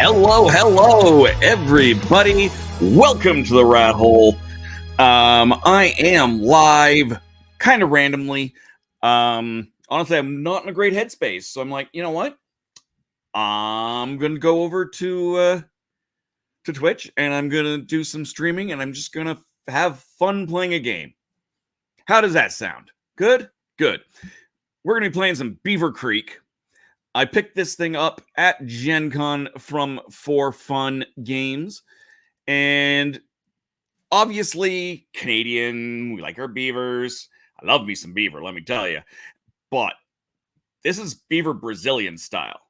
Hello, everybody. Welcome to the Rat Hole. I am live, kind of randomly. Honestly, I'm not in a great headspace, so I'm like, you know what? I'm gonna go over to Twitch, and I'm gonna do some streaming, and I'm just gonna have fun playing a game. How does that sound? Good? Good. We're gonna be playing some Beaver Creek. I picked this thing up at Gen Con from For Fun Games. And obviously, Canadian, we like our beavers. I love me some beaver, let me tell you. But this is beaver Brazilian style.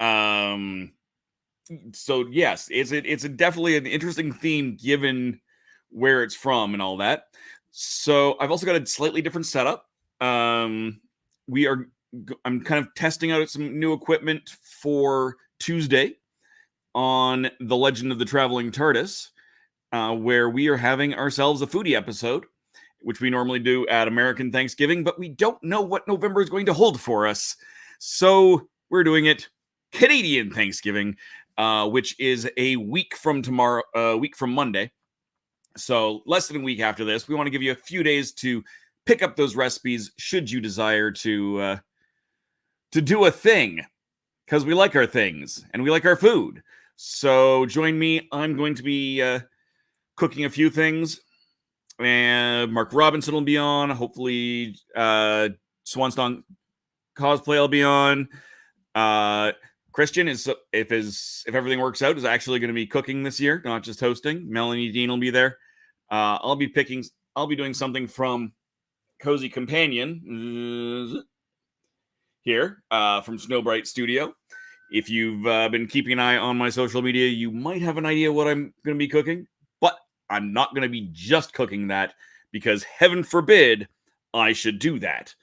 So yes, it's definitely an interesting theme given where it's from and all that. So I've also got a slightly different setup. I'm kind of testing out some new equipment for Tuesday on The Legend of the Traveling TARDIS, where we are having ourselves a foodie episode, which we normally do at American Thanksgiving, but we don't know what November is going to hold for us. So we're doing it Canadian Thanksgiving, which is a week from tomorrow, week from Monday. So less than a week after this. We want to give you a few days to pick up those recipes should you desire to do a thing, because we like our things and we like our food. So join me. I'm going to be cooking a few things, and Mark Robinson will be on. Hopefully, Swanstone Cosplay will be on. Christian is, if everything works out, is actually going to be cooking this year, not just hosting. Melanie Dean will be there. I'll be doing something from Cozy Companion here from Snowbright Studio. If you've been keeping an eye on my social media, you might have an idea what I'm going to be cooking, but I'm not going to be just cooking that, because heaven forbid I should do that.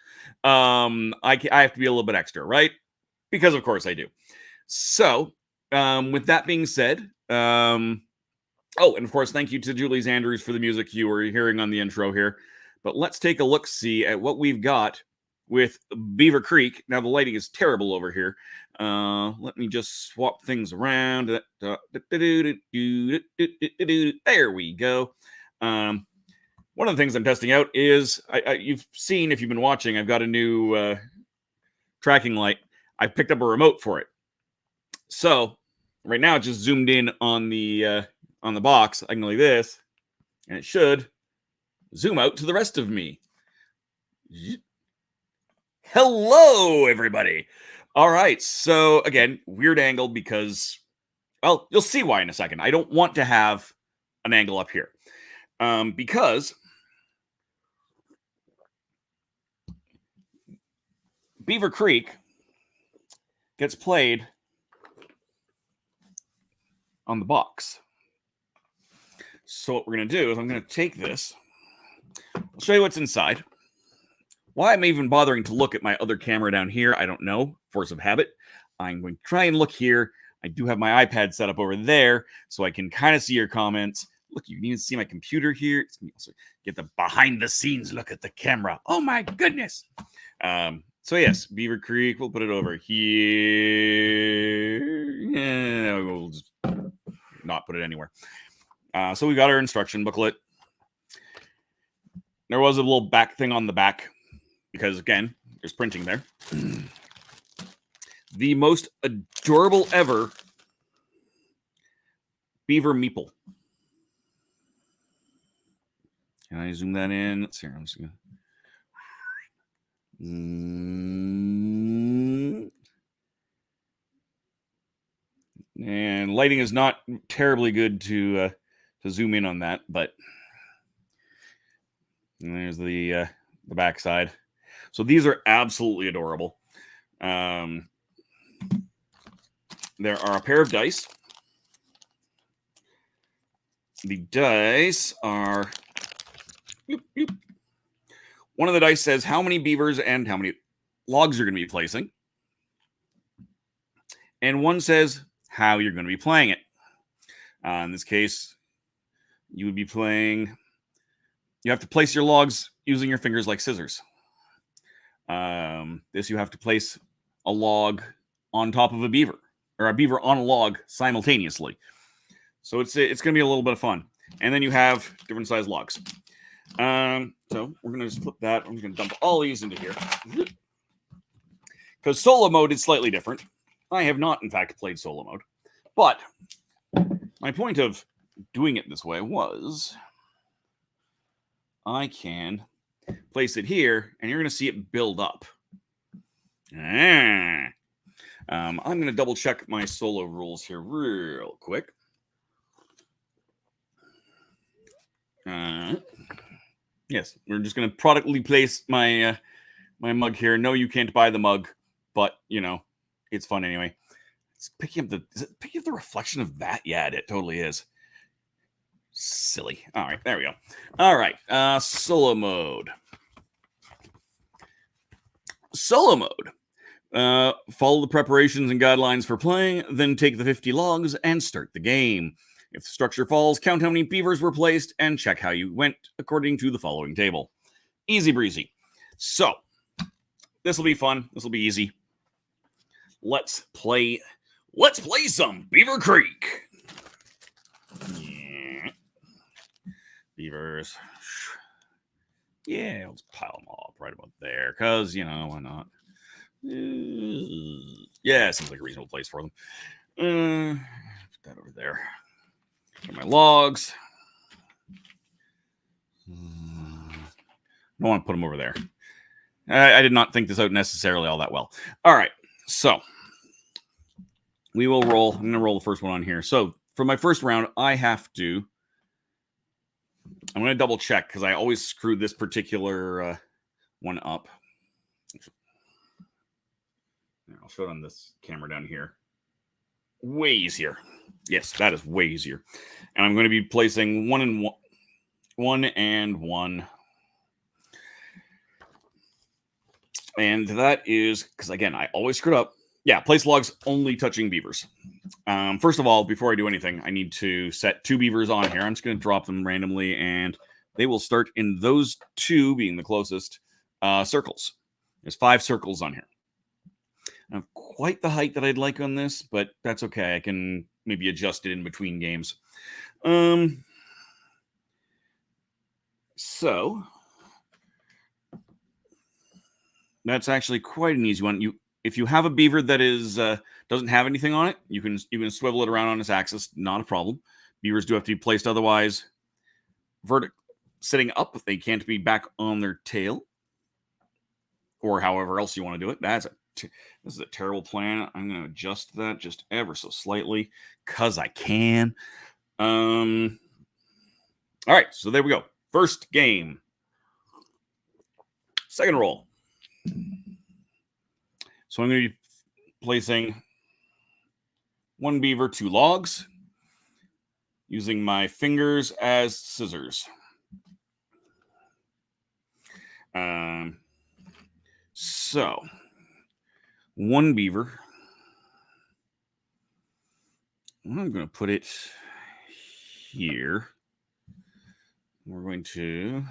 I have to be a little bit extra, right? Because of course I do. So with that being said, and of course, thank you to Julie Andrews for the music you were hearing on the intro here. But let's take a look-see at what we've got with Beaver Creek. Now, the lighting is terrible over here. Let me just swap things around. There we go. One of the things I'm testing out is, you've seen, if you've been watching, I've got a new tracking light. I picked up a remote for it. So, right now, it just zoomed in on the box. I can go like this, and it should zoom out to the rest of me. Hello, everybody. All right. So, again, weird angle because, well, you'll see why in a second. I don't want to have an angle up here because Beaver Creek gets played on the box. So, what we're going to do is I'm going to take this, I'll show you what's inside. Why I'm even bothering to look at my other camera down here, I don't know. Force of habit. I'm going to try and look here. I do have my iPad set up over there, so I can kind of see your comments. Look, you can even see my computer here. Also get the behind-the-scenes look at the camera. Oh, my goodness. So, yes, Beaver Creek. We'll put it over here. Yeah, we'll just not put it anywhere. So we got our instruction booklet. There was a little back thing on the back because, again, there's printing there. The most adorable ever beaver meeple. Can I zoom that in? Let's see. I'm just gonna. And lighting is not terribly good to zoom in on that, but there's the backside. So these are absolutely adorable. There are a pair of dice. The dice are. One of the dice says how many beavers and how many logs you're going to be placing. And one says how you're going to be playing it. In this case, you would be playing. You have to place your logs using your fingers like scissors. This you have to place a log on top of a beaver, or a beaver on a log simultaneously. So it's going to be a little bit of fun. And then you have different size logs. So we're going to just flip that. I'm just going to dump all these into here. Because solo mode is slightly different. I have not, in fact, played solo mode. But my point of doing it this way was I can place it here, and you're going to see it build up. I'm going to double check my solo rules here real quick. Yes, we're just going to productly place my my mug here. No, you can't buy the mug, but, you know, it's fun anyway. It's picking up the reflection of that? Yeah, it totally is. Silly. All right, there we go. All right, solo mode. Solo mode. Follow the preparations and guidelines for playing, then take the 50 logs and start the game. If the structure falls, count how many beavers were placed and check how you went according to the following table. Easy breezy. So, this will be fun. This will be easy. Let's play some Beaver Creek. Yeah. Beavers. Yeah, let's pile them all up right about there, because, you know, why not? Yeah, seems like a reasonable place for them. Put that over there. Get my logs. I don't want to put them over there. I did not think this out necessarily all that well. All right, so we will roll. I'm going to roll the first one on here. So for my first round, I'm going to double check because I always screw this particular one up. I'll show it on this camera down here. Way easier. Yes, that is way easier. And I'm going to be placing one and one. And that is, because again, I always screw up. Yeah, place logs only touching beavers. First of all, before I do anything, I need to set 2 beavers on here. I'm just going to drop them randomly, and they will start in those 2, being the closest, circles. There's 5 circles on here. Not quite the height that I'd like on this, but that's okay. I can maybe adjust it in between games. So that's actually quite an easy one. If you have a beaver that is doesn't have anything on it, you can swivel it around on its axis, not a problem. Beavers do have to be placed otherwise sitting up. They can't be back on their tail. or however else you want to do it. This is a terrible plan. I'm going to adjust that just ever so slightly because I can. All right, so there we go. First game. Second roll. So I'm going to be placing 1 beaver, 2 logs, using my fingers as scissors. So 1 beaver. I'm going to put it here. We're going to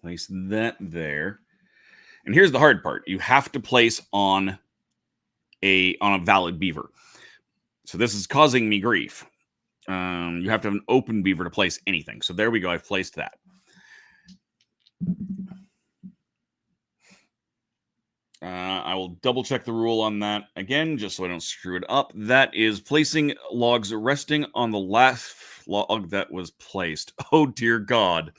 place that there. And here's the hard part. You have to place on a valid beaver. So this is causing me grief. You have to have an open beaver to place anything. So there we go. I've placed that. I will double check the rule on that again, just so I don't screw it up. That is placing logs resting on the last log that was placed. Oh, dear God.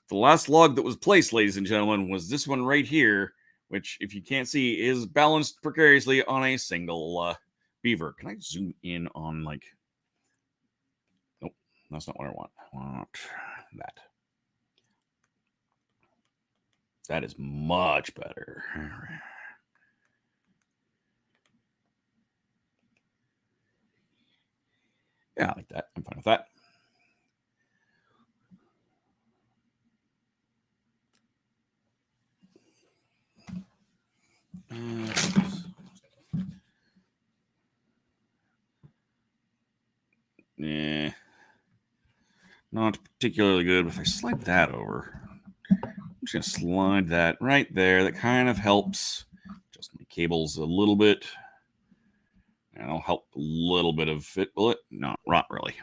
The last log that was placed, ladies and gentlemen, was this one right here, which, if you can't see, is balanced precariously on a single beaver. Can I zoom in on, like... Nope, that's not what I want. I want that. That is much better. Yeah, I like that. I'm fine with that. Yeah, not particularly good. But if I slide that over, I'm just gonna slide that right there. That kind of helps just my cables a little bit, and I'll help a little bit of it. Will it? No, not really.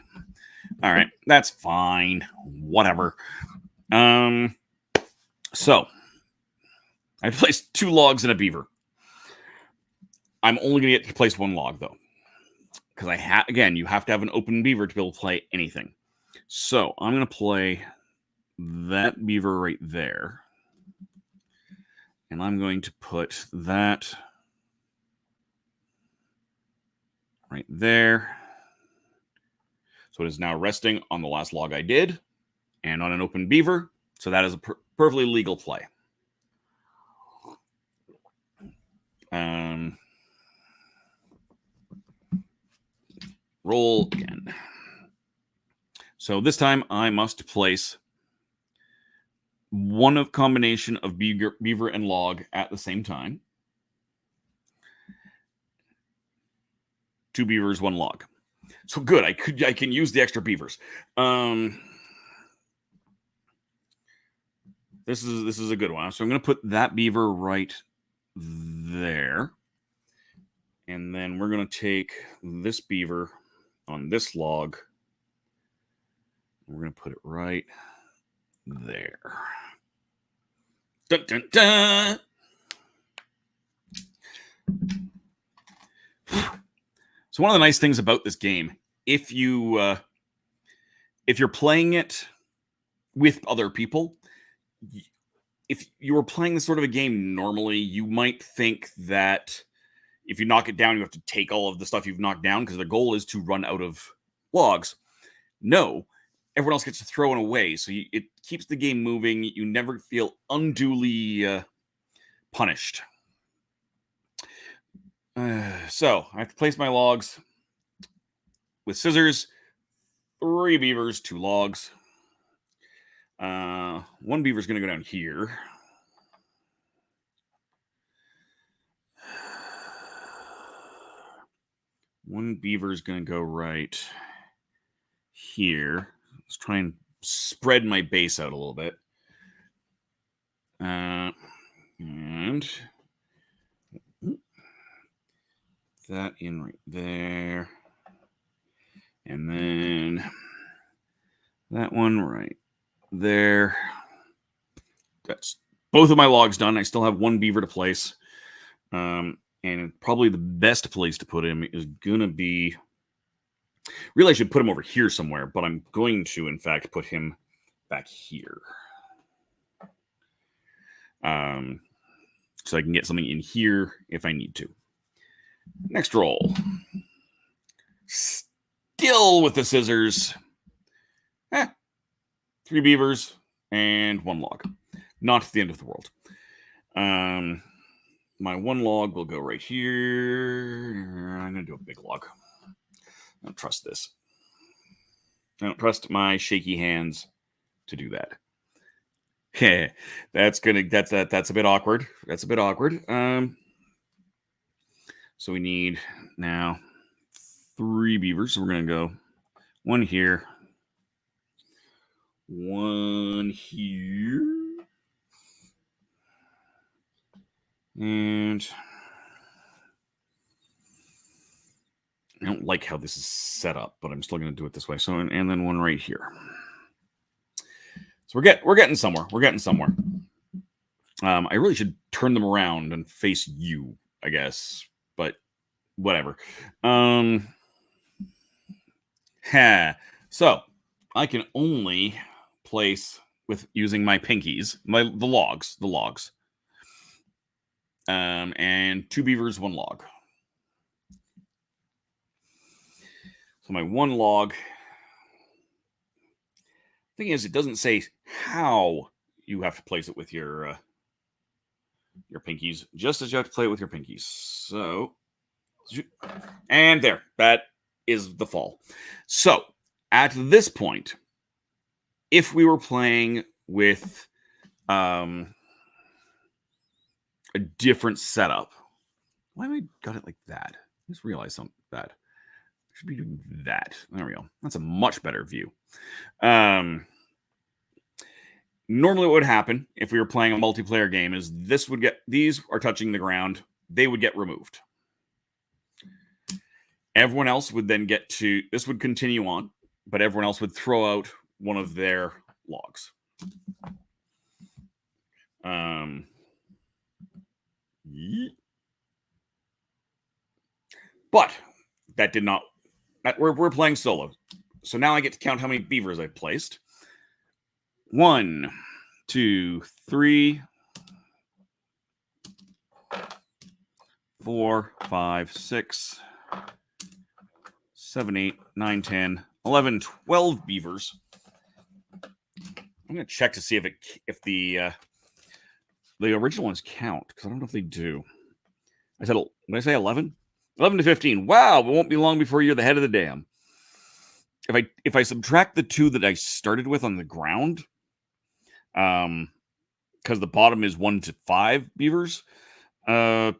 All right, that's fine. Whatever. So I placed 2 logs in a beaver. I'm only gonna get to place 1 log though, because again, you have to have an open beaver to be able to play anything. So I'm gonna play that beaver right there, and I'm going to put that right there. So it is now resting on the last log I did and on an open beaver. So that is a perfectly legal play. Roll again. So this time I must place one combination of beaver and log at the same time. 2 beavers, 1 log. So good. I can use the extra beavers. This is a good one. So I'm going to put that beaver right there. And then we're going to take this beaver on this log. We're going to put it right there. Dun, dun, dun. So one of the nice things about this game, if you're playing it with other people, if you were playing this sort of a game normally, you might think that if you knock it down, you have to take all of the stuff you've knocked down because the goal is to run out of logs. No, everyone else gets to throw it away, so it keeps the game moving. You never feel unduly punished. So I have to place my logs with scissors. 3 beavers, 2 logs. 1 beaver is going to go down here. One beaver is going to go right here. Let's try and spread my base out a little bit. And that in right there. And then that one right there. That's both of my logs done. I still have 1 beaver to place. And probably the best place to put him is going to be... Really, I should put him over here somewhere, but I'm going to, in fact, put him back here. So I can get something in here if I need to. Next roll. Still with the scissors. 3 beavers and 1 log. Not the end of the world. My 1 log will go right here. I'm going to do a big log. I don't trust this. I don't trust my shaky hands to do that. That's a bit awkward. That's a bit awkward. So we need now 3 beavers. So we're going to go 1 here, 1 here, and I don't like how this is set up, but I'm still going to do it this way. So and then 1 right here. So we're getting somewhere. We're getting somewhere. I really should turn them around and face you, I guess, but whatever. So I can only place with using my pinkies, the logs. And 2 beavers, 1 log. So my 1 log. Thing is, it doesn't say how you have to place it with your pinkies, just as you have to play it with your pinkies. So, and there, that is the fall. So at this point, if we were playing with a different setup, why have I got it like that? I just realized something that I should be doing that. There we go. That's a much better view. Normally what would happen if we were playing a multiplayer game is these are touching the ground. They would get removed. Everyone else would then this would continue on, but everyone else would throw out one of their logs. But that did not, we're playing solo. So now I get to count how many beavers I've placed. 1, 2, 3, 4, 5, 6, 7, 8, 9, 10, 11, 12 beavers. I'm going to check to see if the original ones count, because I don't know if they do. Did I say 11? 11 to 15. Wow, it won't be long before you're the head of the dam. If I subtract the 2 that I started with on the ground, because the bottom is 1 to 5 beavers, then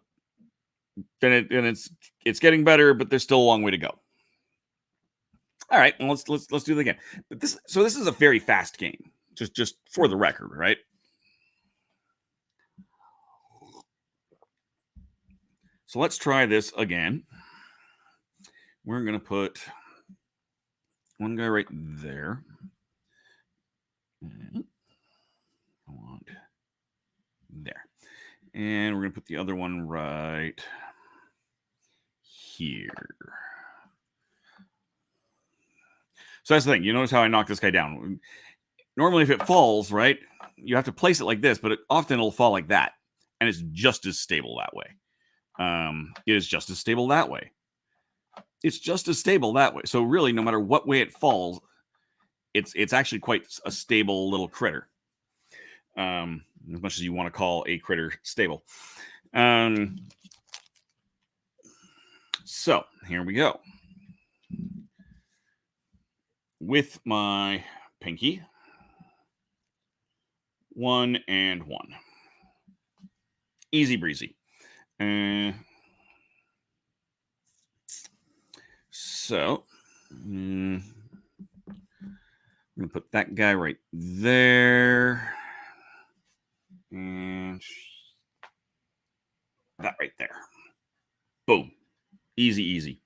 it's getting better, but there's still a long way to go. All right, well, let's do it again. But this is a very fast game, just for the record, right? So let's try this again. We're going to put 1 guy right there. And I want there. And we're going to put the other one right here. So that's the thing. You notice how I knocked this guy down. Normally, if it falls, right, you have to place it like this, but often it'll fall like that. And it's just as stable that way. It is just as stable that way. It's just as stable that way. So really, no matter what way it falls, it's actually quite a stable little critter. As much as you want to call a critter stable. So here we go. With my pinky, 1 and 1. Easy breezy. So I'm going to put that guy right there. And that right there. Boom. Easy, easy.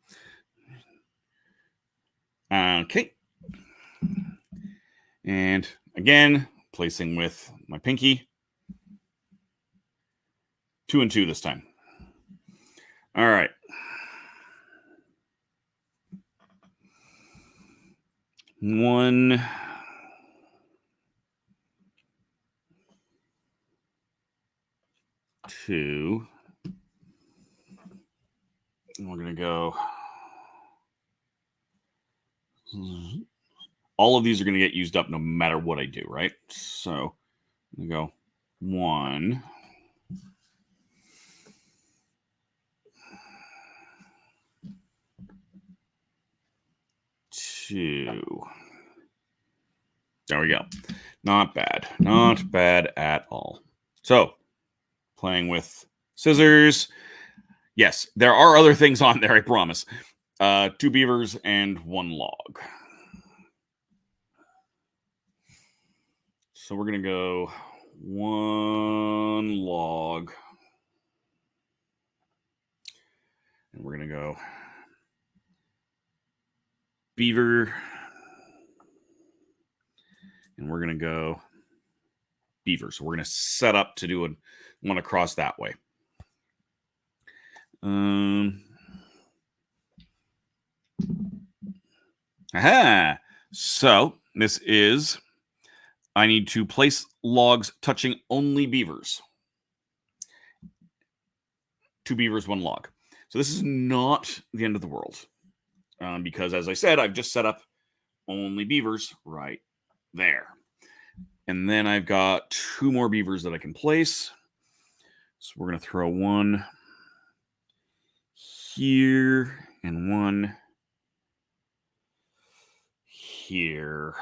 Okay. And again, placing with my pinky. 2 and 2 this time. All right. One. 2. And we're going to go. All of these are going to get used up no matter what I do, right? So I'm going to go 1. 2. There we go. Not bad. Not bad at all. So, playing with scissors. Yes, there are other things on there, I promise. 2 beavers and 1 log. So we're going to go 1 log. And we're going to go beaver. And we're going to go beaver. So we're going to set up to do one across that way. Aha! So this is, I need to place logs touching only beavers. 2 beavers, 1 log. So this is not the end of the world. Because as I said, I've just set up only beavers right there. And then I've got 2 more beavers that I can place. So we're going to throw 1 here and 1 here.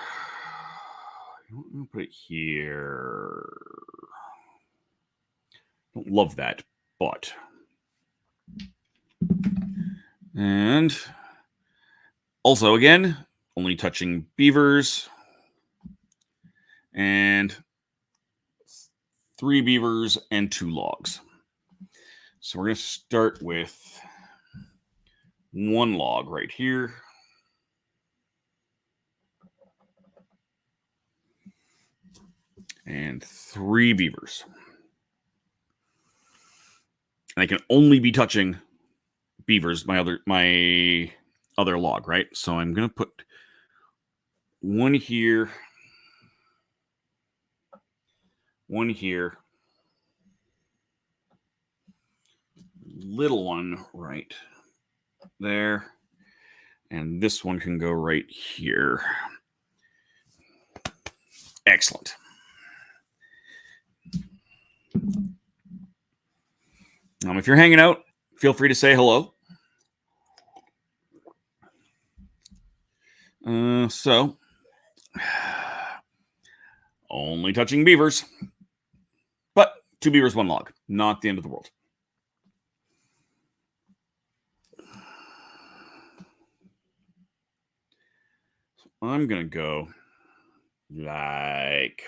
I'm going to put it here. Don't love that, but. And also, again, only touching beavers. And 3 beavers and 2 logs. So we're going to start with 1 log right here. And 3 beavers. And I can only be touching beavers, my other log, right? So I'm going to put 1 here, 1 here, little one right there, and this one can go right here. Excellent. If you're hanging out, feel free to say hello. So, only touching beavers, but 2 beavers, 1 log. Not the end of the world. So I'm going to go like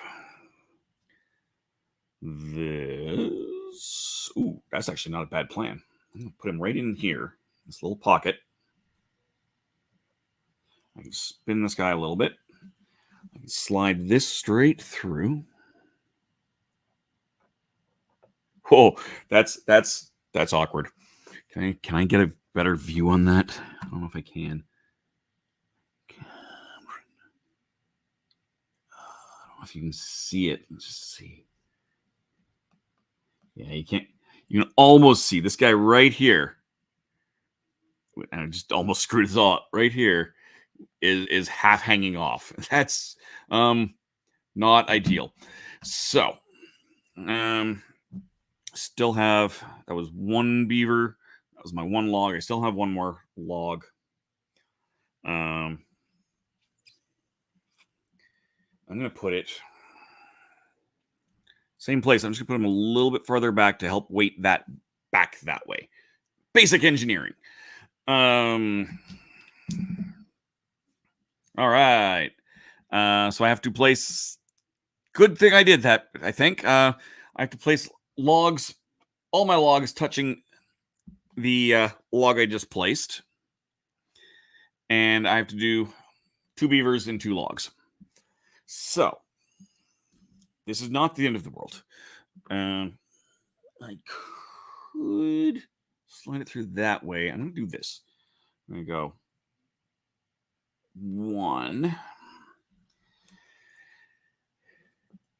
this. Ooh, that's actually not a bad plan. I'm going to put him right in here, this little pocket. I can spin this guy a little bit. I can slide this straight through. Oh, that's awkward. Can I get a better view on that? I don't know if I can. I don't know if you can see it. Let's just see. Yeah, you can't. You can almost see this guy right here. And I just almost screwed this up. Right here is half hanging off. That's not ideal. So still have, that was 1 beaver. That was my 1 log. I still have 1 more log. I'm going to put it same place. I'm just going to put them a little bit farther back to help weight that back that way. Basic engineering. All right. So I have to place. Good thing I did that, I think. I have to place logs, all my logs touching the log I just placed. And I have to do 2 beavers and 2 logs. So, this is not the end of the world. I could slide it through that way. I'm going to do this. I'm going to go 1.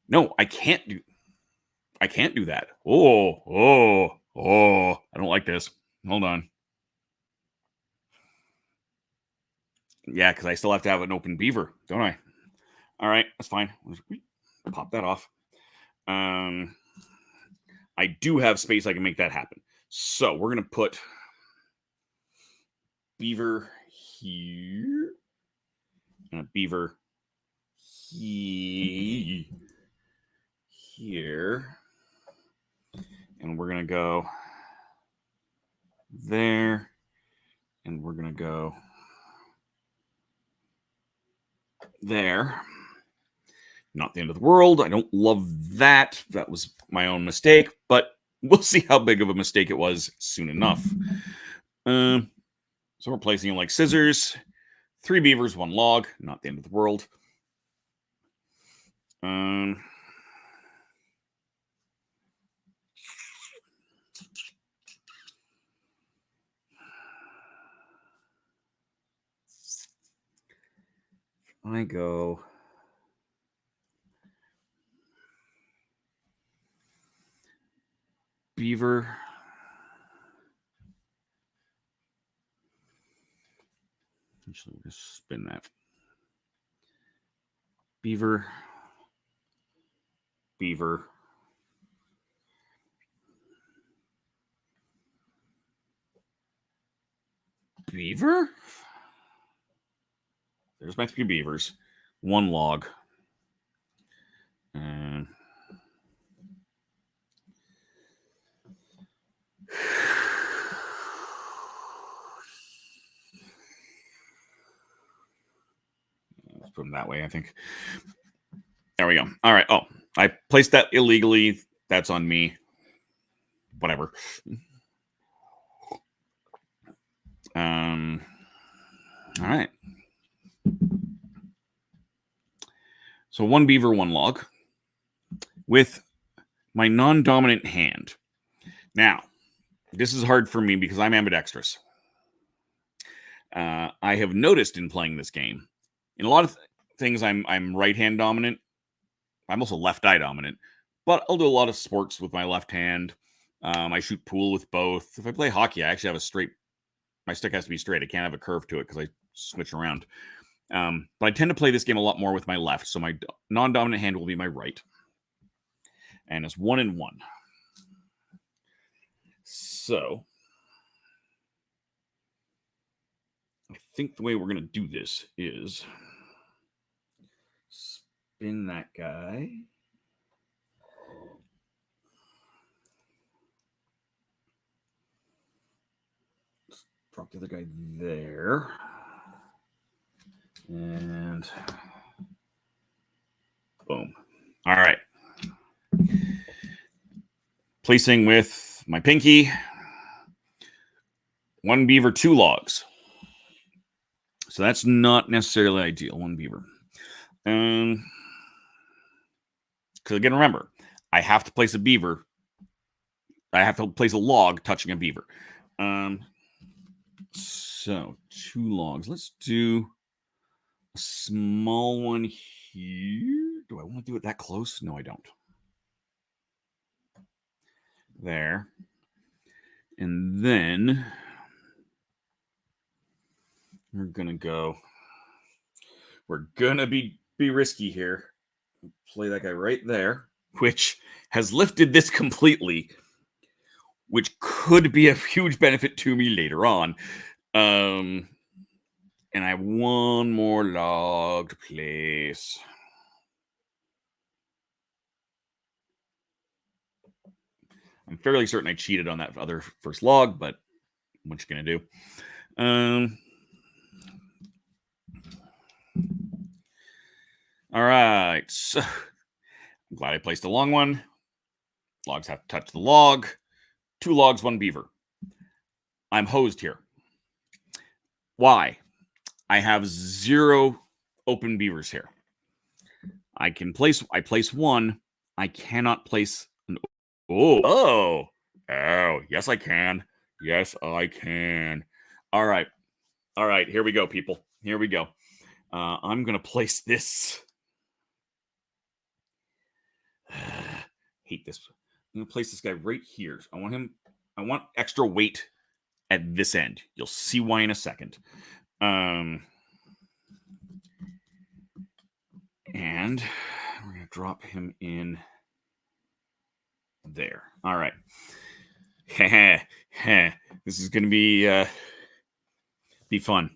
No, I can't do. I can't do that. Oh, I don't like this. Hold on. Yeah, because I still have to have an open beaver, don't I? All right, that's fine. Pop that off. I do have space I can make that happen. So we're going to put beaver here and a beaver here. And we're going to go there. And we're going to go there. Not the end of the world. I don't love that. That was my own mistake, but we'll see how big of a mistake it was soon enough. So we're placing them like scissors. 3 beavers, 1 log. Not the end of the world. I go beaver. Actually, we'll just spin that. Beaver. Beaver. Beaver? There's my 3 beavers. 1 log. And let's put them that way, I think. There we go. All right. Oh, I placed that illegally. That's on me. Whatever. All right. So 1 beaver, 1 log with my non-dominant hand. Now, this is hard for me because I'm ambidextrous. I have noticed in playing this game, in a lot of things, I'm right-hand dominant. I'm also left-eye dominant, but I'll do a lot of sports with my left hand. I shoot pool with both. If I play hockey, I actually have a straight. My stick has to be straight. I can't have a curve to it because I switch around. But I tend to play this game a lot more with my left, so my non-dominant hand will be my right. And it's 1 and 1. So I think the way we're going to do this is spin that guy. Drop the other guy there. And boom. All right. Placing with my pinky. 1 beaver, 2 logs. So that's not necessarily ideal. 1 beaver. Because again, remember, I have to place a beaver. I have to place a log touching a beaver. So 2 logs. Let's do a small one here. Do I want to do it that close? No, I don't. There. And then we're going to go. We're going to be risky here. Play that guy right there, which has lifted this completely, which could be a huge benefit to me later on. And I have 1 more log to place. I'm fairly certain I cheated on that other first log, but what you going to do? All right. So I'm glad I placed a long one. Logs have to touch the log. 2 logs, 1 beaver. I'm hosed here. Why? I have 0 open beavers here. I place 1. I cannot place an. Oh, yes, I can. Yes, I can. All right. Here we go, people. Here we go. I'm going to place this. Hate this. going to place this guy right here. I want extra weight at this end. You'll see why in a second. And we're going to drop him in there. All right. This is going to be fun.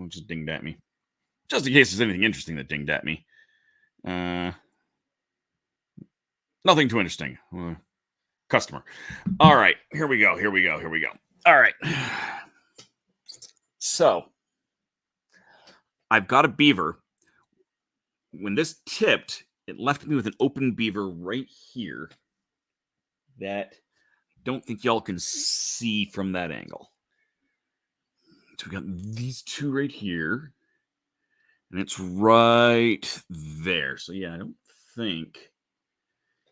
Just dinged at me. Just in case there's anything interesting that dinged at me. Nothing too interesting. Customer. All right. Here we go. All right. So, I've got a beaver. When this tipped, it left me with an open beaver right here that I don't think y'all can see from that angle. So we got these two right here, and it's right there. So yeah, I don't think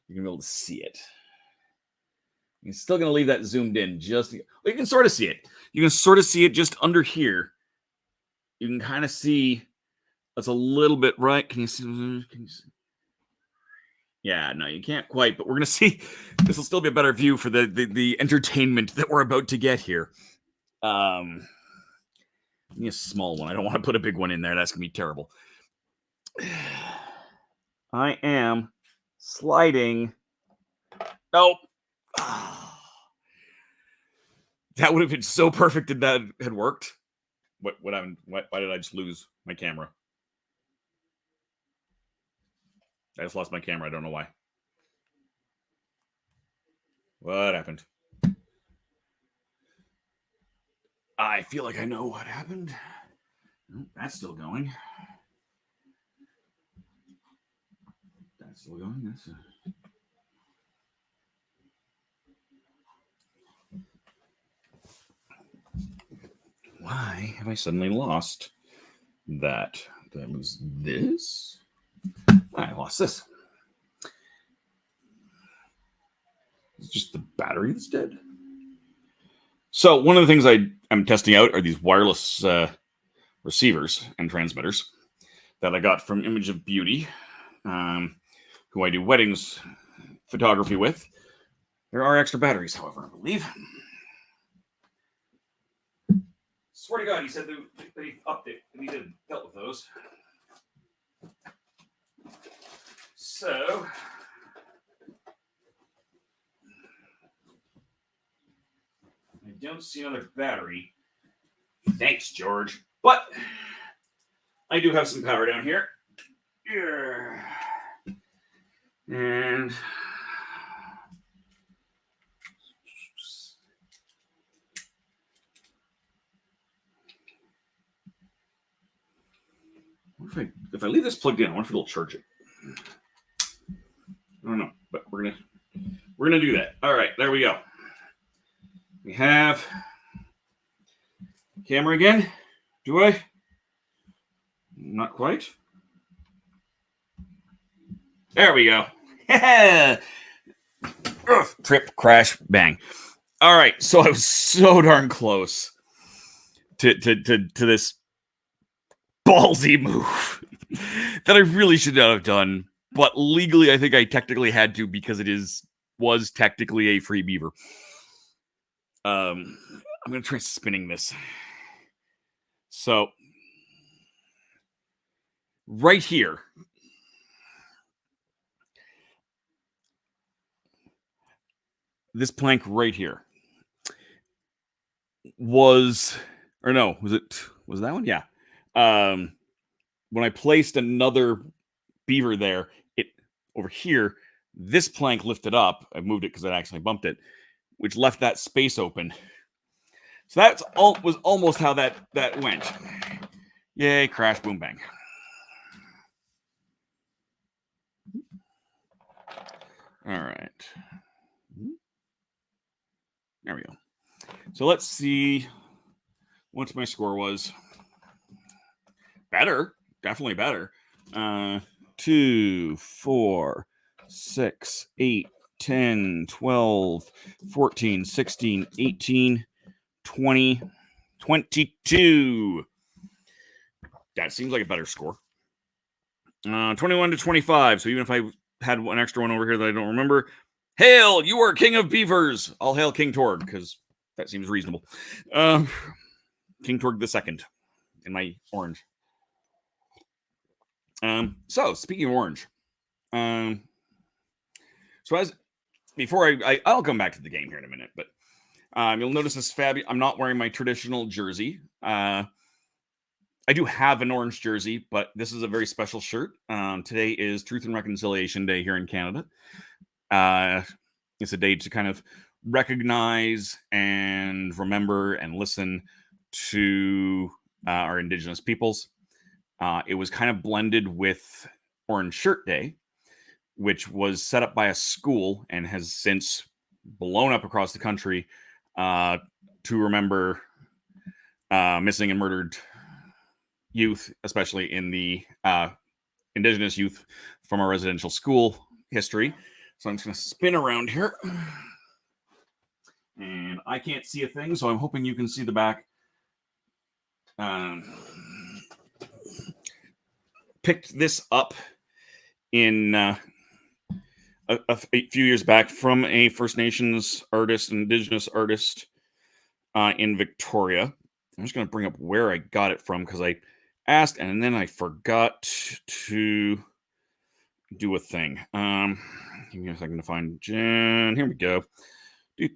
you're gonna be able to see it. You're still gonna leave that zoomed in. You can sort of see it. You can sort of see it just under here. You can kind of see that's a little bit right. Can you see? Yeah, no, you can't quite, but we're gonna see. This will still be a better view for the entertainment that we're about to get here. Give me a small one. I don't want to put a big one in there. That's gonna be terrible. I am sliding. Nope. That would have been so perfect if that had worked. What happened? Why did I just lose my camera? I just lost my camera. I don't know why. What happened? I feel like I know what happened. Nope, that's still going. That's still going. Why have I suddenly lost that? That was this. I lost this. It's just the battery that's dead. So one of the things I'm testing out are these wireless receivers and transmitters that I got from Image of Beauty, who I do weddings photography with. There are extra batteries, however, I believe. Swear to God, he said that he upped it, and he did dealt with those. So I don't see another battery. Thanks, George. But I do have some power down here. And if I leave this plugged in, I wonder if it'll charge it. I don't know, but we're gonna do that. All right, there we go. We have camera again. Do I? Not quite. There we go. Trip, crash, bang. All right, so I was so darn close to this ballsy move that I really should not have done, but legally I think I technically had to because it was technically a free beaver. I'm gonna try spinning this. So right here, this plank right here was that one? Yeah. When I placed another beaver there, it over here, this plank lifted up. I moved it because I accidentally bumped it, which left that space open. So that's was almost how that went. Yay, crash, boom, bang. All right. There we go. So let's see what my score was. Better. Definitely better. 2, 4, 6, 8, 10, 12, 14, 16, 18, 20, 22. That seems like a better score. 21 to 25. So even if I had one extra one over here that I don't remember, Hail, you are king of beavers. I'll hail King Torg, because that seems reasonable. King Torg the Second in my orange. So speaking of orange, so as before I'll come back to the game here in a minute, but you'll notice this I'm not wearing my traditional jersey. I do have an orange jersey, but this is a very special shirt. Today is Truth and Reconciliation Day here in Canada. It's a day to kind of recognize and remember and listen to our Indigenous peoples. It was kind of blended with Orange Shirt Day, which was set up by a school and has since blown up across the country to remember missing and murdered youth, especially in the Indigenous youth from our residential school history. So I'm just going to spin around here. And I can't see a thing, so I'm hoping you can see the back. Picked this up in a few years back from a First Nations artist, Indigenous artist in Victoria. I'm just going to bring up where I got it from because I asked and then I forgot to do a thing. Give me a second to find Jen. Here we go. I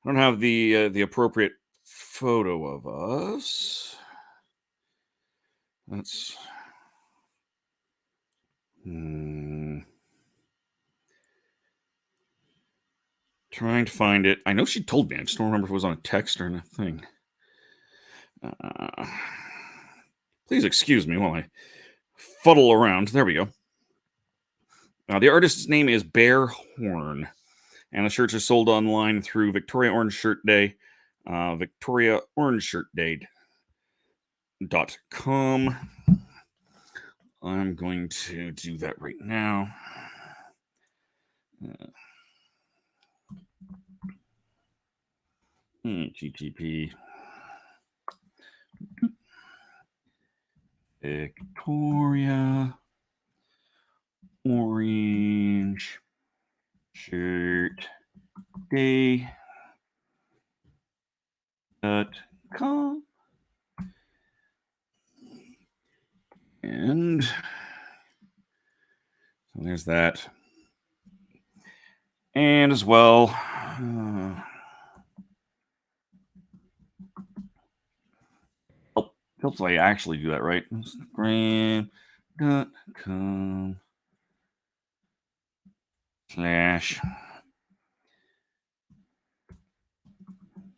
don't have the appropriate photo of us. That's trying to find it. I know she told me. I just don't remember if it was on a text or on a thing. Please excuse me while I fuddle around. There we go. The artist's name is Bear Horn, and the shirts are sold online through Victoria Orange Shirt Day, VictoriaOrangeShirtDay.com. I'm going to do that right now. GTP Victoria Orange Shirt Day.com. And so there's that. And as well, hopefully I actually do that right. Instagram.com/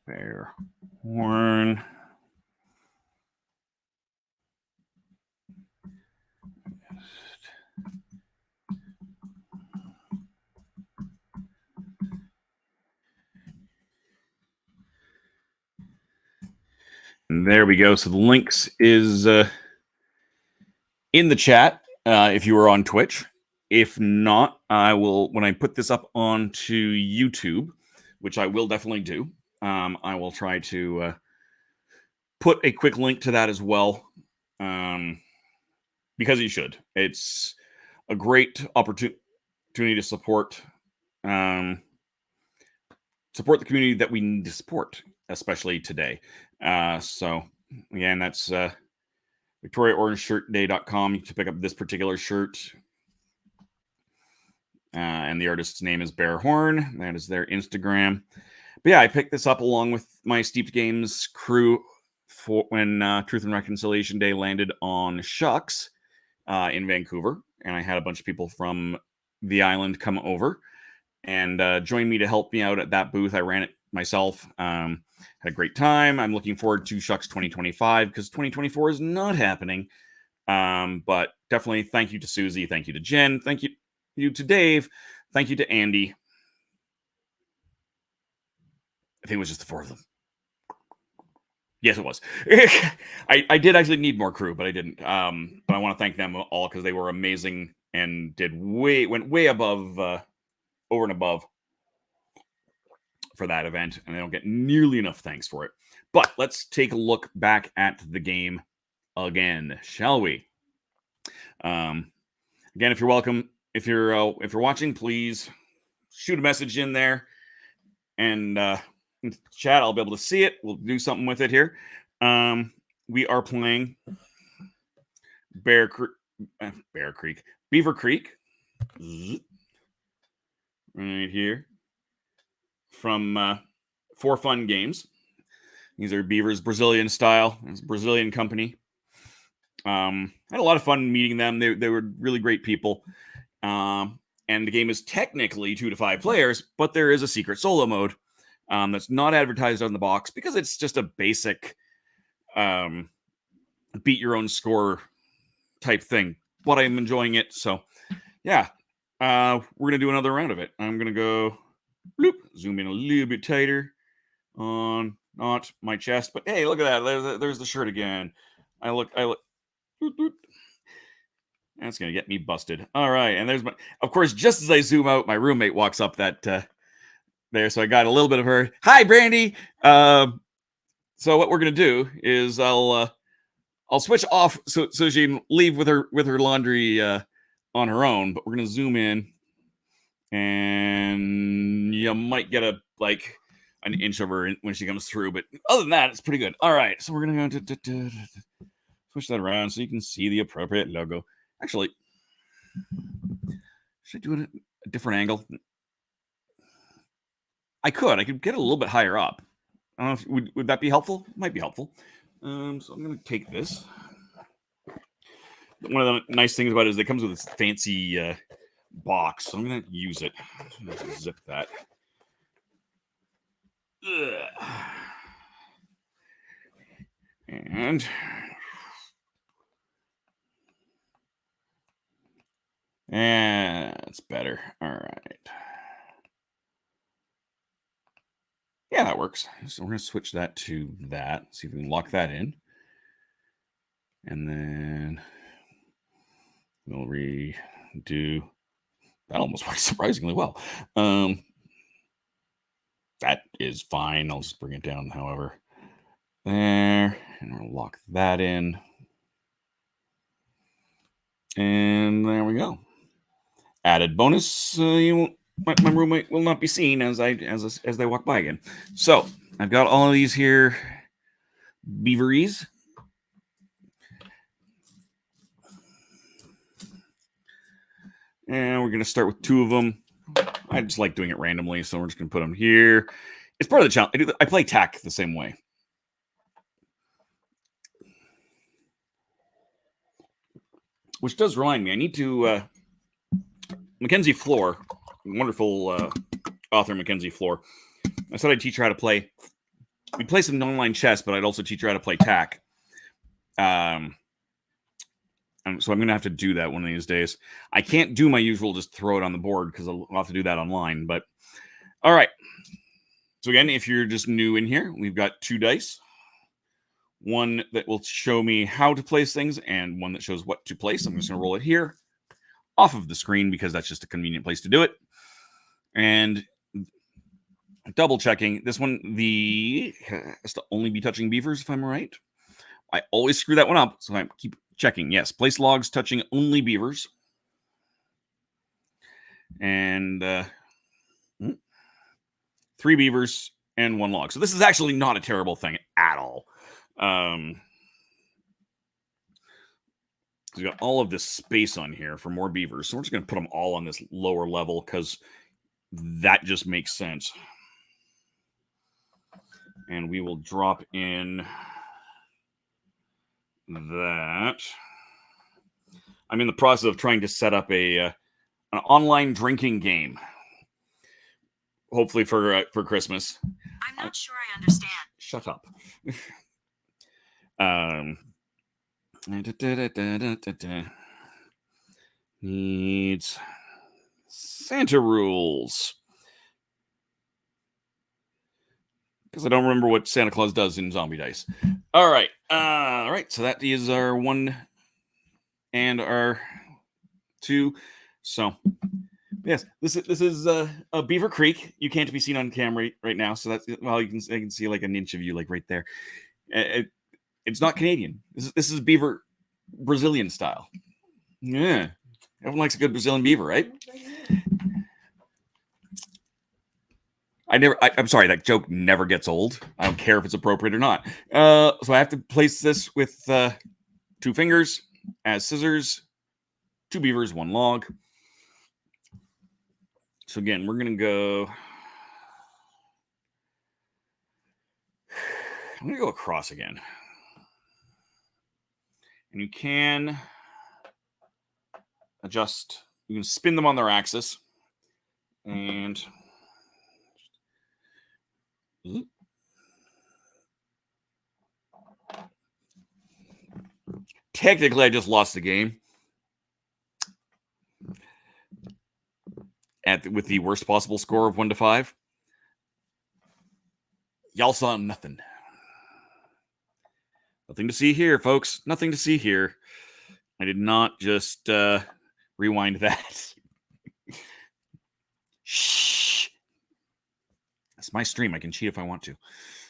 Bear Horn. And there we go. So the links is in the chat if you are on Twitch. If not, I will, when I put this up onto YouTube, which I will definitely do, I will try to put a quick link to that as well, because you should. It's a great opportunity to support the community that we need to support, especially today. So again, that's VictoriaOrangeShirtDay.com to pick up this particular shirt. And the artist's name is Bear Horn. That is their Instagram. But yeah, I picked this up along with my Steeped Games crew for when Truth and Reconciliation Day landed on Shucks in Vancouver. And I had a bunch of people from the island come over and join me to help me out at that booth. I ran it myself. Had a great time. I'm looking forward to Shucks 2025 because 2024 is not happening. But definitely thank you to Susie. Thank you to Jen. Thank you to Dave. Thank you to Andy. I think it was just the four of them. Yes, it was. I did actually need more crew, but I didn't. But I want to thank them all because they were amazing and went way above, over and above for that event, and they don't get nearly enough thanks for it. But let's take a look back at the game again, shall we? Again, if you're if you're watching, please shoot a message in there, and in chat, I'll be able to see it. We'll do something with it here. We are playing Beaver Creek, right here from For Fun Games. These are Beaver's Brazilian style. It's a Brazilian company. I had a lot of fun meeting them. They were really great people. And the game is technically 2 to 5 players, but there is a secret solo mode that's not advertised on the box because it's just a basic beat your own score type thing. But I'm enjoying it. So, yeah, we're going to do another round of it. I'm going to go zoom in a little bit tighter on not my chest. But hey, look at that. There's the shirt again. I look. That's going to get me busted. All right. And there's of course, just as I zoom out, my roommate walks up that there. So I got a little bit of her. Hi, Brandy. So what we're going to do is I'll switch off so she can leave with her laundry on her own. But we're going to zoom in, and you might get an inch of her when she comes through. But other than that, it's pretty good. All right. So we're going to switch that around so you can see the appropriate logo. Actually, should I do it at a different angle? I could get it a little bit higher up. I don't know if would that be helpful? It might be helpful. So I'm going to take this. One of the nice things about it is it comes with this fancy box. So I'm going to use it. Zip that. And it's better. All right. Yeah, that works. So we're going to switch that to that. See if we can lock that in. And then we'll redo. That almost works surprisingly well. That is fine. I'll just bring it down, however. There. And we'll lock that in. And there we go. Added bonus. My roommate will not be seen as they walk by again. So I've got all of these here beaveries. And we're going to start with 2 of them. I just like doing it randomly, so we're just going to put them here. It's part of the challenge. I play TAC the same way. Which does remind me, I need to... Mackenzie Floor, wonderful author Mackenzie Floor. I said I'd teach her how to play. We'd play some online chess, but I'd also teach her how to play TAC. So I'm going to have to do that one of these days. I can't do my usual just throw it on the board because I'll have to do that online. But all right. So again, if you're just new in here, we've got 2 dice. One that will show me how to place things and one that shows what to place. I'm just going to roll it here off of the screen because that's just a convenient place to do it. And double checking this one, has to only be touching beavers, if I'm right. I always screw that one up, so I keep checking. Yes, place logs touching only beavers. And 3 beavers and 1 log. So this is actually not a terrible thing at all. We've got all of this space on here for more beavers. So we're just going to put them all on this lower level because that just makes sense. And we will drop in that. I'm in the process of trying to set up an online drinking game. Hopefully for Christmas. I'm not sure I understand. Shut up. Needs Santa rules. Because I don't remember what Santa Claus does in Zombie Dice. All right. So that is our 1 and our 2. So, yes, this is a Beaver Creek. You can't be seen on camera right now, so that's I can see like an inch of you like right there. It's not Canadian. This is Beaver Brazilian style. Yeah. Everyone likes a good Brazilian beaver, right? I'm sorry, that joke never gets old. I don't care if it's appropriate or not. So I have to place this with 2 fingers as scissors, 2 beavers, 1 log. So again, we're going to go... I'm going to go across again. And you can adjust, you can spin them on their axis. And technically, I just lost the game with the worst possible score of 1 to 5. Y'all saw nothing. Nothing to see here, folks. Nothing to see here. I did not just rewind that. Shh. It's my stream. I can cheat if I want to.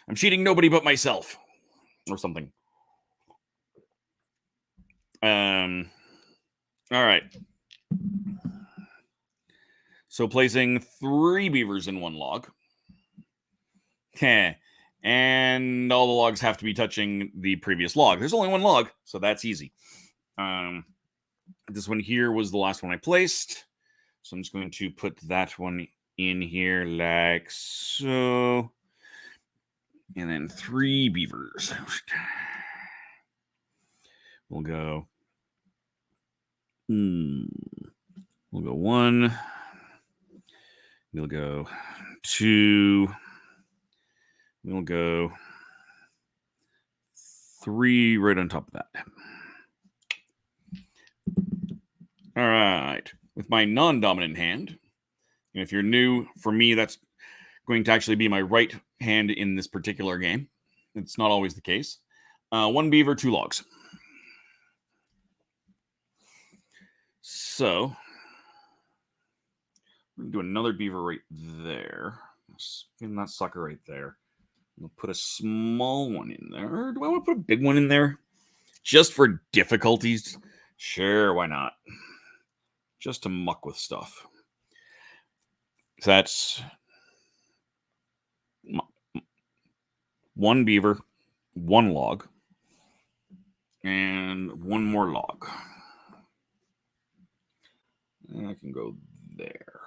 I'm cheating nobody but myself. Or something. All right. So placing 3 beavers in 1 log. And all the logs have to be touching the previous log. There's only 1 log, so that's easy. This one here was the last one I placed. So I'm just going to put that one in here like so. And then 3 beavers. We'll go. We'll go 1. We'll go 2. We'll go 3 right on top of that. All right. With my non-dominant hand, and if you're new, for me, that's going to actually be my right hand in this particular game. It's not always the case. 1 beaver, 2 logs. So, we're going to do another beaver right there. Spin that sucker right there. We'll put a small one in there. Do I want to put a big one in there? Just for difficulties? Sure, why not? Just to muck with stuff. So that's 1 beaver, 1 log, and 1 more log. And I can go there.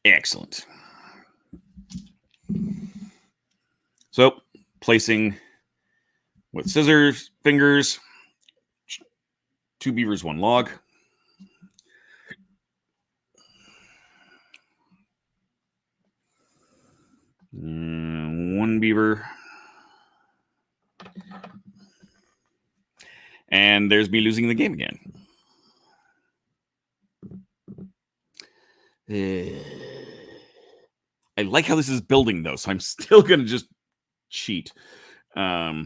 Excellent. So, placing with scissors, fingers, 2 beavers, 1 log. And 1 beaver. And there's me losing the game again. I like how this is building, though, so I'm still going to just cheat. For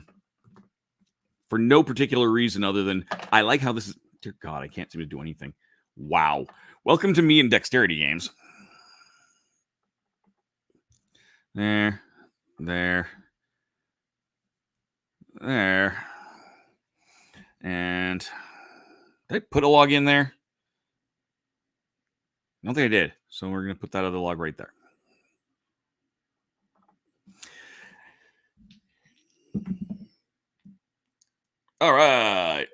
no particular reason other than I like how this is... Dear God, I can't seem to do anything. Wow. Welcome to me in dexterity games. There. And did I put a log in there? I don't think I did. So we're going to put that other log right there. All right.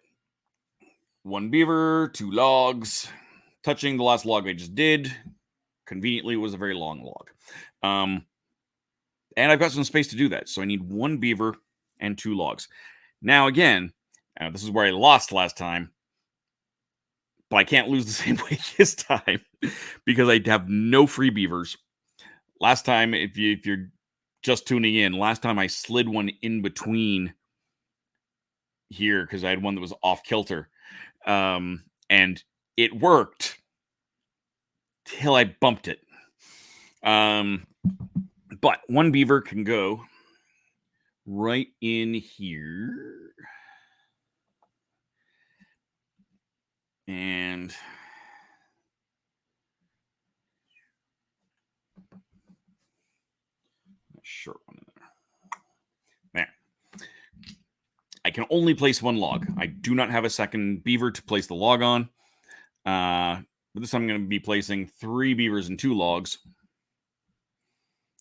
1 beaver, 2 logs. Touching the last log I just did. Conveniently, it was a very long log. And I've got some space to do that. So I need 1 beaver and 2 logs. Now, again, this is where I lost last time. But I can't lose the same way this time because I have no free beavers. Last time, if you're just tuning in, last time I slid one in between here because I had one that was off kilter. And it worked till I bumped it. But 1 beaver can go right in here. And a short one in there. There. I can only place one log. I do not have a second beaver to place the log on. But this time I'm going to be placing 3 beavers and 2 logs.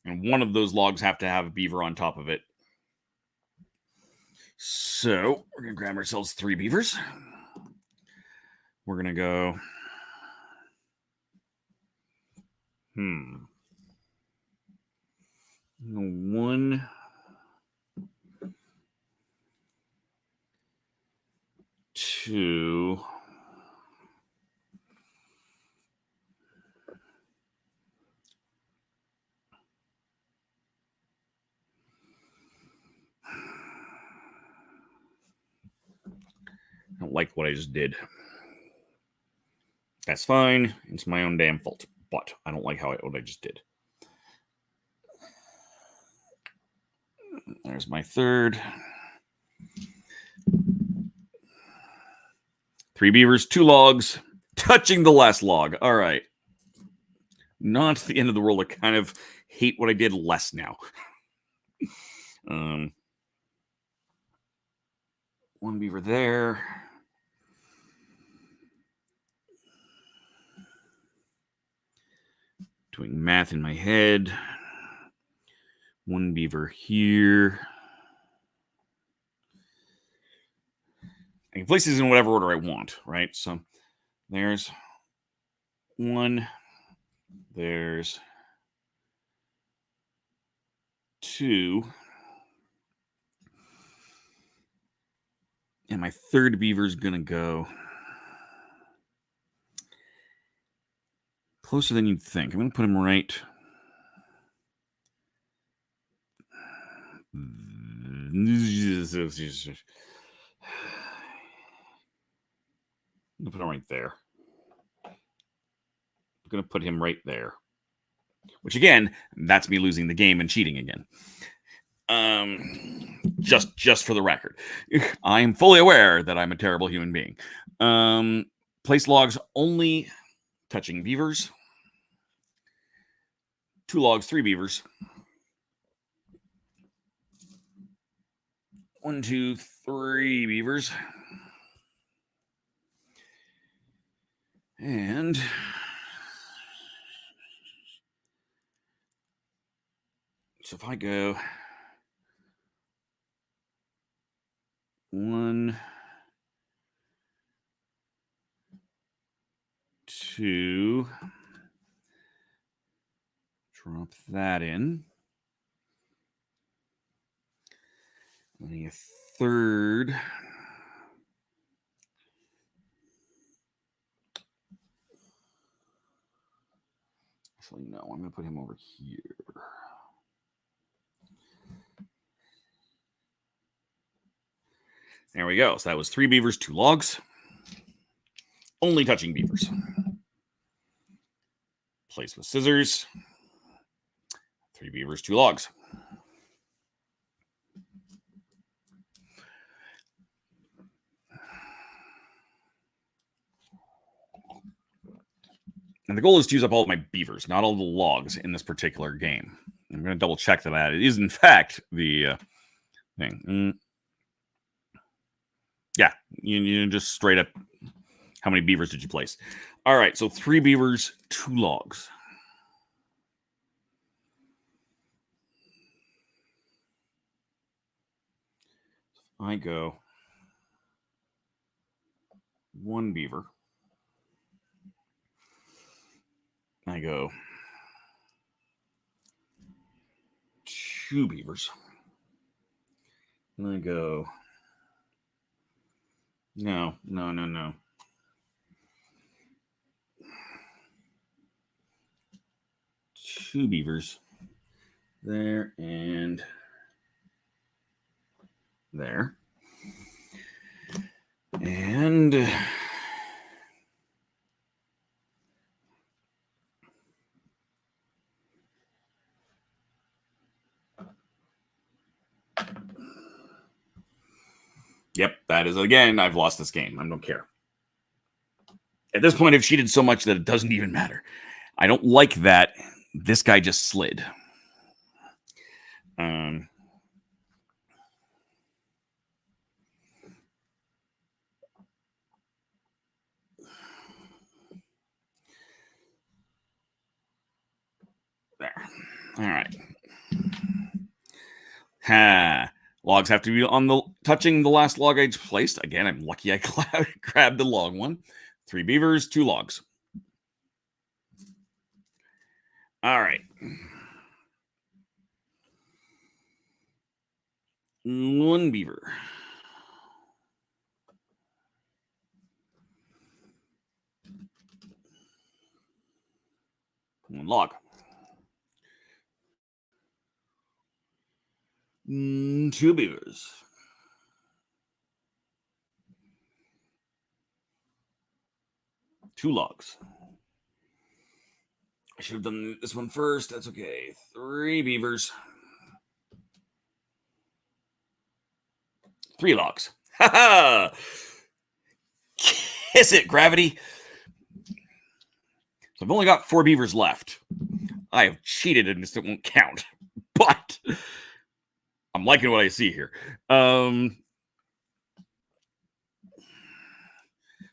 And one of those logs have to have a beaver on top of it. So we're going to grab ourselves 3 beavers. We're going to go... 1... 2... I don't like what I just did. That's fine. It's my own damn fault. But I don't like what I just did. There's my 3rd. 3 beavers, 2 logs. Touching the last log. All right. Not the end of the world. I kind of hate what I did less now. 1 beaver there. Doing math in my head. 1 beaver here. I can place these in whatever order I want, right? So there's 1. There's 2. And my 3rd beaver is going to go closer than you'd think. I'm going to put him right... I'm going to put him right there. I'm going to put him right there. Which, again, that's me losing the game and cheating again. Just for the record. I am fully aware that I'm a terrible human being. Place logs only touching beavers. 2 logs, 3 beavers. 1, 2, 3 beavers. And so if I go 1, 2, drop that in. And a 3rd. Actually, no, I'm going to put him over here. There we go. So that was 3 beavers, 2 logs. Only touching beavers. Place with scissors. 3 beavers, 2 logs. And the goal is to use up all of my beavers, not all the logs in this particular game. I'm going to double check that it is, in fact, the thing. Yeah, you just straight up, how many beavers did you place? All right, so 3 beavers, 2 logs. I go 1 beaver. I go 2 beavers. And I go... No. 2 beavers. There and there. And... Yep, that is, again, I've lost this game. I don't care. At this point, I've cheated so much that it doesn't even matter. I don't like that this guy just slid. All right. Ha. Logs have to be on the touching the last log I placed. Again, I'm lucky I grabbed the long one. 3 beavers, 2 logs. All right. 1 beaver. 1 log. 2 beavers. 2 logs. I should have done this one first. That's okay. 3 beavers. 3 logs. Ha ha! Kiss it, gravity. So I've only got 4 beavers left. I have cheated and this won't count. But I'm liking what I see here.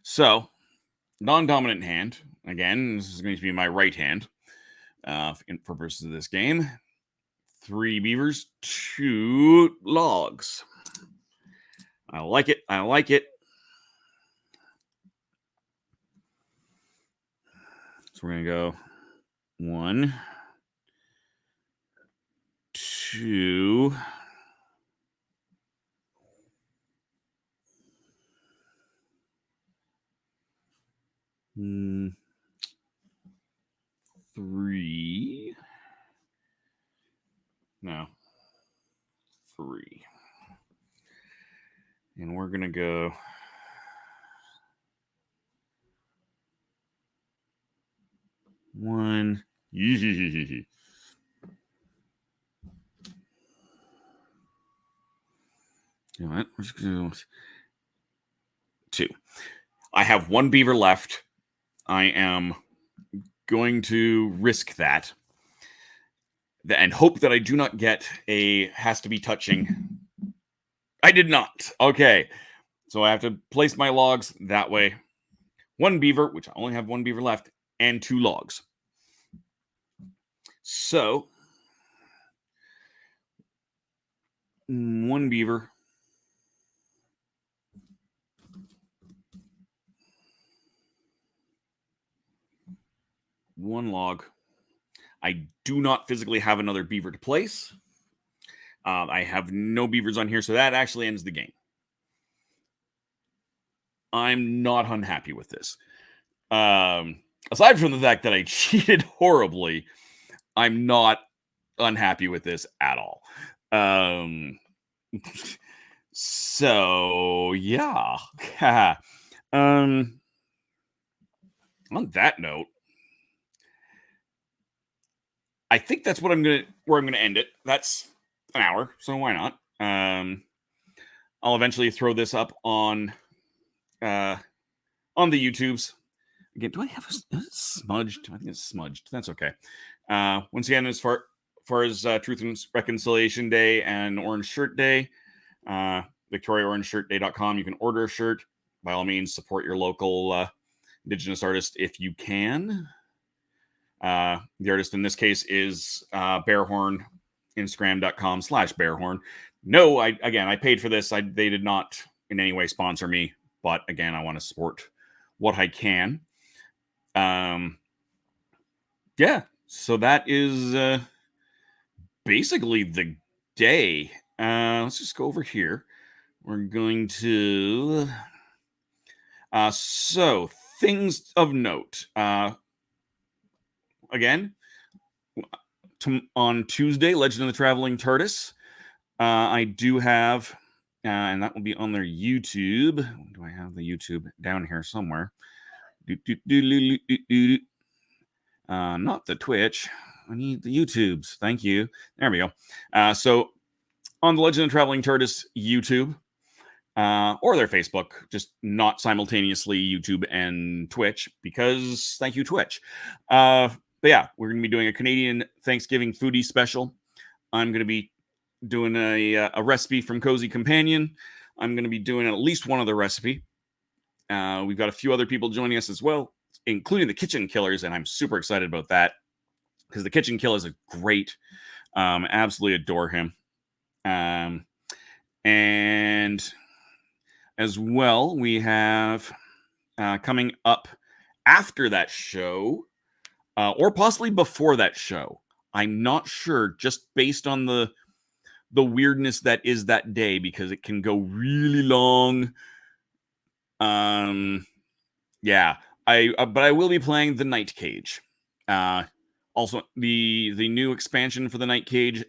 So, non-dominant hand. Again, this is going to be my right hand for purposes of this game. 3 beavers, 2 logs. I like it. I like it. So we're going to go 1, 2, 3. No. 3. And we're going to go 1. You know what? We're just going to do 2. I have 1 beaver left. I am going to risk that and hope that I do not get a has to be touching. I did not. Okay. So I have to place my logs that way. 1 beaver, which I only have 1 beaver left, and 2 logs. So 1 beaver. 1 log. I do not physically have another beaver to place. I have no beavers on here, so that actually ends the game. I'm not unhappy with this. Aside from the fact that I cheated horribly, I'm not unhappy with this at all. So yeah. On that note, I think that's what where I'm gonna end it. That's an hour, so why not? I'll eventually throw this up on the YouTubes. Again, do I have is it smudged? I think it's smudged. That's okay. Once again, as far as Truth and Reconciliation Day and Orange Shirt Day, VictoriaOrangeShirtDay.com. You can order a shirt. By all means, support your local Indigenous artist if you can. The artist in this case is Bearhorn, Instagram.com/Bearhorn. No, I paid for this. They did not in any way sponsor me, but again, I want to support what I can. Yeah, so that is basically the day. Let's just go over here. We're going to so things of note. Again, on Tuesday, Legend of the Traveling Tortoise. I do have, and that will be on their YouTube. Do I have the YouTube down here somewhere? Not the Twitch. I need the YouTubes. Thank you. There we go. So on the Legend of the Traveling Tortoise YouTube or their Facebook, just not simultaneously YouTube and Twitch, because thank you, Twitch. But yeah, we're going to be doing a Canadian Thanksgiving foodie special. I'm going to be doing a recipe from Cozy Companion. I'm going to be doing at least one other recipe. We've got a few other people joining us as well, including the Kitchen Killers, and I'm super excited about that. because the Kitchen Kill is a great, absolutely adore him. And as well, we have coming up after that show, or possibly before that show. I'm not sure, just based on the weirdness that is that day, because it can go really long. Yeah, but I will be playing the Night Cage. Also, the new expansion for the Night Cage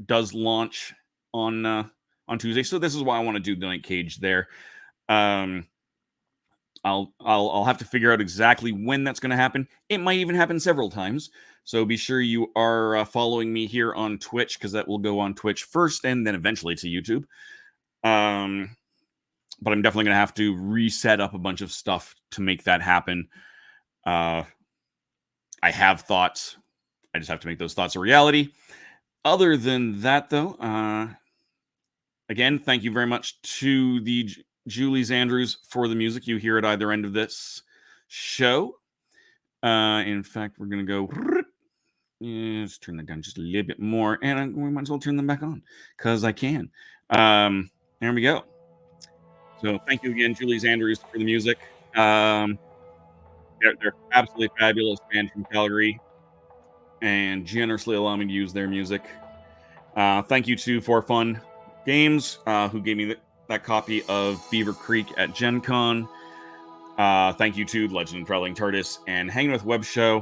does launch on Tuesday, so this is why I want to do the Night Cage there. I'll have to figure out exactly when that's going to happen. It might even happen several times. So be sure you are following me here on Twitch, because that will go on Twitch first and then eventually to YouTube. But I'm definitely going to have to reset up a bunch of stuff to make that happen. I have thoughts. I just have to make those thoughts a reality. Other than that, though, again, thank you very much to the Julie's Andrews for the music you hear at either end of this show. In fact, we're going to go... Let's turn that down just a little bit more, and we might as well turn them back on, because I can. There we go. So thank you again, Julie's Andrews, for the music. They're absolutely fabulous band from Calgary, and generously allow me to use their music. Thank you to For Fun Games, who gave me that copy of Beaver Creek at Gen Con. Thank you to Legend of Traveling TARDIS and Hanging with Web Show,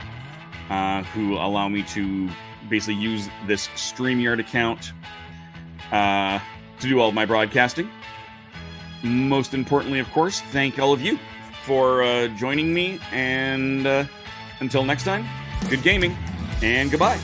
who allow me to basically use this StreamYard account to do all of my broadcasting. Most importantly, of course, thank all of you for joining me, and until next time, good gaming, and goodbye.